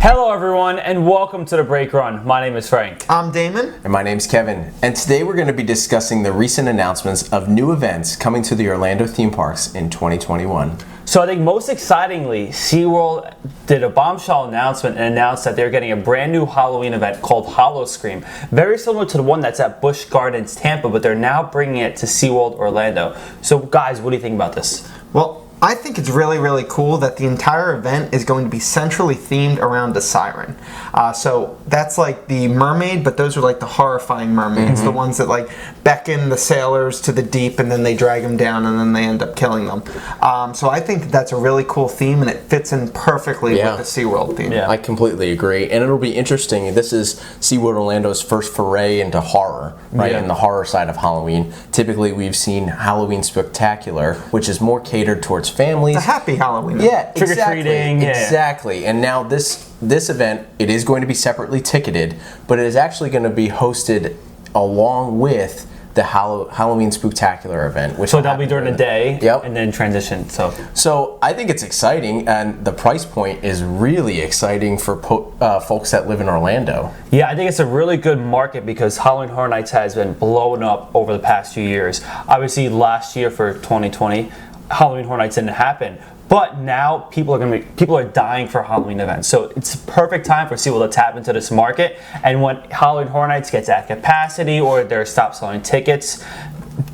Hello everyone and welcome to the Break Run. My name is Frank. I'm Damen. And my name's Kevin. And today we're going to be discussing the recent announcements of new events coming to the Orlando theme parks in 2021. So I think most excitingly, SeaWorld did a bombshell announcement and announced that they're getting a brand new Halloween event called Howl-O-Scream. Very similar to the one that's at Busch Gardens, Tampa, but they're now bringing it to SeaWorld Orlando. So guys, what do you think about this? Well, I think it's really cool that the entire event is going to be centrally themed around a siren. So that's like the mermaid, but those are like the horrifying mermaids, the ones that like beckon the sailors to the deep and then they drag them down and then they end up killing them. So I think that's a really cool theme and it fits in perfectly with the SeaWorld theme. Yeah, I completely agree. And it'll be interesting. This is SeaWorld Orlando's first foray into horror, right? In the horror side of Halloween. Typically we've seen Halloween Spectacular, which is more catered towards families. It's a happy Halloween. Yeah, trick-or-treating. Exactly. And now this event, it is going to be separately ticketed, but it is actually going to be hosted along with the Halloween Spooktacular event. Which so that'll be during the day Yep. and then transition. So I think it's exciting, and the price point is really exciting for folks that live in Orlando. Yeah, I think it's a really good market because Halloween Horror Nights has been blowing up over the past few years. Obviously last year for 2020, Halloween Horror Nights didn't happen, but now people are dying for Halloween events. So it's a perfect time for SeaWorld to tap into this market. And when Halloween Horror Nights gets at capacity or they're stopped selling tickets,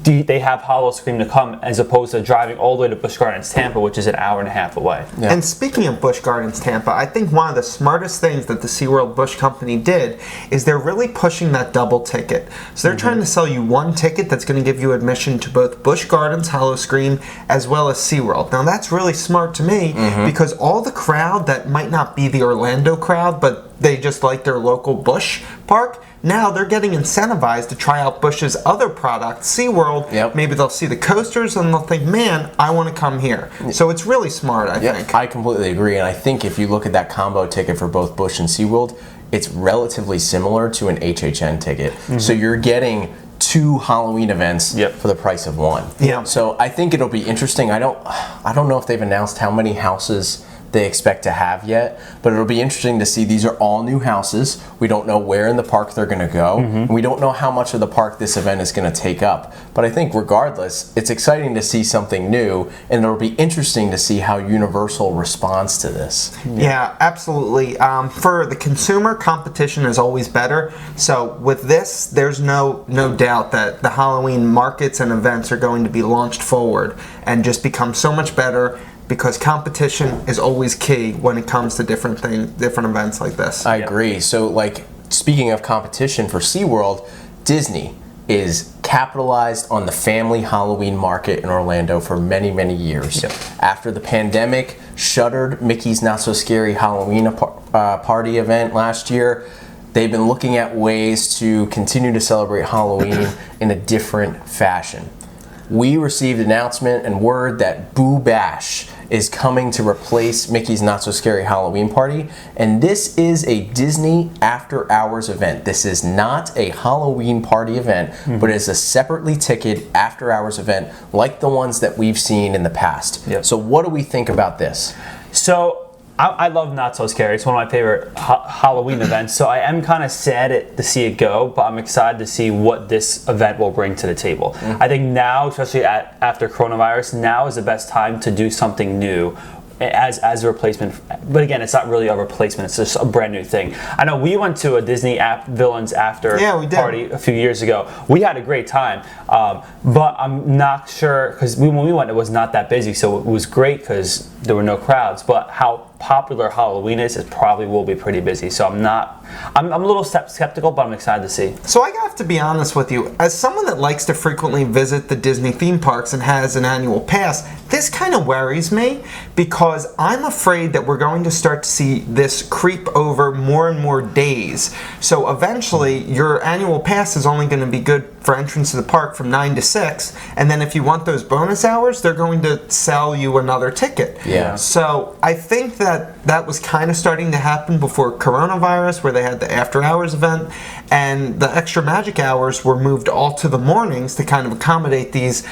they have Howl-O-Scream to come as opposed to driving all the way to Busch Gardens, Tampa, which is an hour and a half away. Yeah. And speaking of Busch Gardens, Tampa, I think one of the smartest things that the SeaWorld Busch Company did is they're really pushing that double ticket. So they're trying to sell you one ticket that's going to give you admission to both Busch Gardens, Howl-O-Scream, as well as SeaWorld. Now that's really smart to me because all the crowd that might not be the Orlando crowd, but they just like their local Busch park, now they're getting incentivized to try out Busch's other products, SeaWorld. Maybe they'll see the coasters and they'll think, man, I want to come here. So it's really smart, I think. I completely agree. And I think if you look at that combo ticket for both Busch and SeaWorld, it's relatively similar to an HHN ticket. So you're getting two Halloween events for the price of one. So I think it'll be interesting. I don't know if they've announced how many houses they expect to have yet, but it'll be interesting to see. These are all new houses. We don't know where in the park they're going to go. And we don't know how much of the park this event is going to take up. But I think regardless, it's exciting to see something new, and it'll be interesting to see how Universal responds to this. Yeah, absolutely. For the consumer, competition is always better. So with this, there's no doubt that the Halloween markets and events are going to be launched forward and just become so much better, because competition is always key when it comes to different events like this. I agree. So, like, speaking of competition for SeaWorld, Disney is capitalized on the family Halloween market in Orlando for many years. After the pandemic shuttered Mickey's Not So Scary Halloween party event last year, they've been looking at ways to continue to celebrate Halloween in a different fashion. We received an announcement and word that Boo Bash is coming to replace Mickey's Not So Scary Halloween Party, and this is a Disney After Hours event. This is not a Halloween party event, but it is a separately ticketed After Hours event like the ones that we've seen in the past. So what do we think about this? So I love Not So Scary. It's one of my favorite Halloween events. So I am kind of sad to see it go, but I'm excited to see what this event will bring to the table. I think now, especially after coronavirus, now is the best time to do something new as a replacement. But again, it's not really a replacement. It's just a brand new thing. I know we went to a Disney Villains After party a few years ago. We had a great time, but I'm not sure, because when we went, it was not that busy, so it was great because there were no crowds. But how popular Halloween is, it probably will be pretty busy. So I'm a little skeptical, but I'm excited to see. So I have to be honest with you, as someone that likes to frequently visit the Disney theme parks and has an annual pass, this kind of worries me because I'm afraid that we're going to start to see this creep over more and more days. So eventually your annual pass is only going to be good for entrance to the park from 9 to 6, and then if you want those bonus hours, they're going to sell you another ticket. So I think that was kind of starting to happen before coronavirus, where they had the after hours event, and the extra magic hours were moved all to the mornings to kind of accommodate these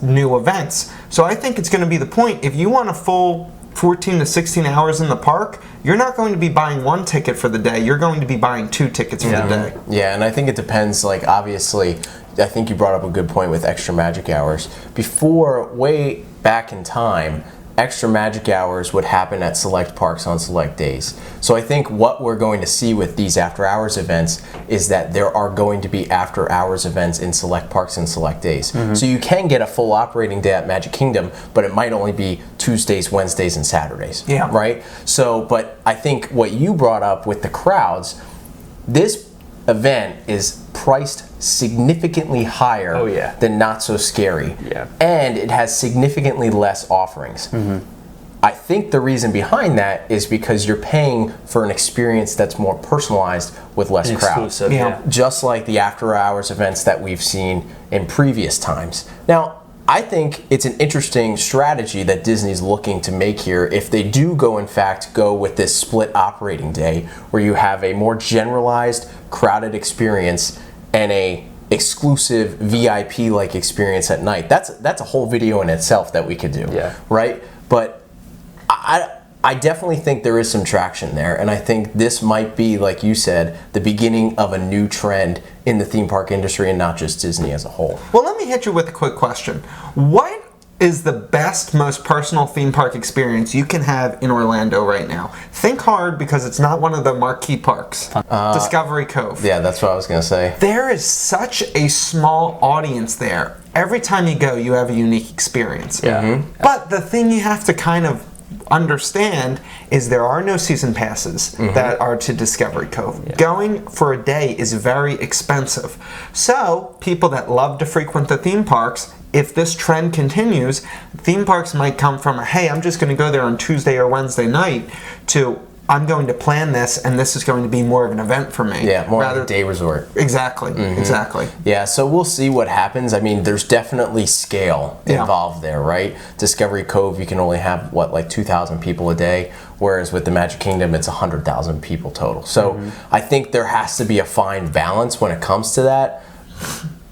new events. So I think it's going to be the point. If you want a full 14 to 16 hours in the park, you're not going to be buying one ticket for the day. You're going to be buying 2 tickets for the day. Yeah, and I think it depends, like, obviously, I think you brought up a good point with extra magic hours. Before, way back in time, extra magic hours would happen at select parks on select days. So I think what we're going to see with these after hours events is that there are going to be after hours events in select parks and select days. So you can get a full operating day at Magic Kingdom, but it might only be Tuesdays, Wednesdays, and Saturdays. Yeah. Right? So, but I think what you brought up with the crowds, this event is priced significantly higher than Not So Scary. Yeah. And it has significantly less offerings. I think the reason behind that is because you're paying for an experience that's more personalized with less crowds. Exclusive, yeah. Just like the after hours events that we've seen in previous times. Now, I think it's an interesting strategy that Disney's looking to make here if they do in fact go with this split operating day where you have a more generalized crowded experience and a exclusive VIP-like experience at night. That's a whole video in itself that we could do, right? But I definitely think there is some traction there, and I think this might be, like you said, the beginning of a new trend in the theme park industry and not just Disney as a whole. Well, let me hit you with a quick question. What is the best, most personal theme park experience you can have in Orlando right now? Think hard, because it's not one of the marquee parks. Discovery Cove. Yeah, that's what I was going to say. There is such a small audience there. Every time you go, you have a unique experience. But the thing you have to kind of understand is there are no season passes that are to Discovery Cove. Going for a day is very expensive. So people that love to frequent the theme parks, if this trend continues, theme parks might come from a, hey, I'm just going to go there on Tuesday or Wednesday night, to I'm going to plan this, and this is going to be more of an event for me. Yeah, more like a day resort. Exactly, exactly. Yeah, so we'll see what happens. I mean, there's definitely scale involved there, right? Discovery Cove, you can only have, like 2,000 people a day, whereas with the Magic Kingdom, it's 100,000 people total. So I think there has to be a fine balance when it comes to that,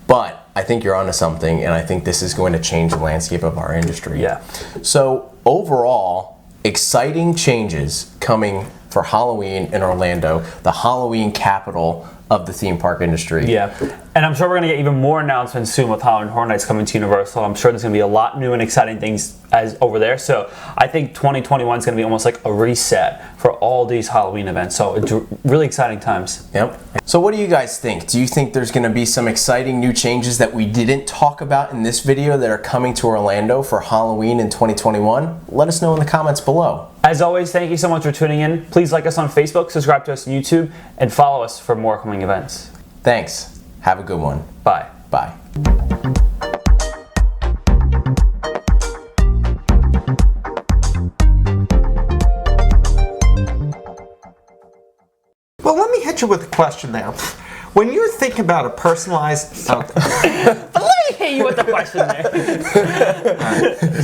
but I think you're onto something, and I think this is going to change the landscape of our industry. Yeah. So overall, exciting changes coming for Halloween in Orlando, the Halloween capital of the theme park industry. Yeah, and I'm sure we're going to get even more announcements soon with Halloween Horror Nights coming to Universal. I'm sure there's going to be a lot new and exciting things over there. So I think 2021 is going to be almost like a reset for all these Halloween events. So it's really exciting times. Yep. So what do you guys think? Do you think there's going to be some exciting new changes that we didn't talk about in this video that are coming to Orlando for Halloween in 2021? Let us know in the comments below. As always, thank you so much for tuning in. Please like us on Facebook, subscribe to us on YouTube, and follow us for more coming events. Thanks. Have a good one. Bye. Bye. Well, let me hit you with a question there. When you're thinking about a personalized... Let me hit you with the question there.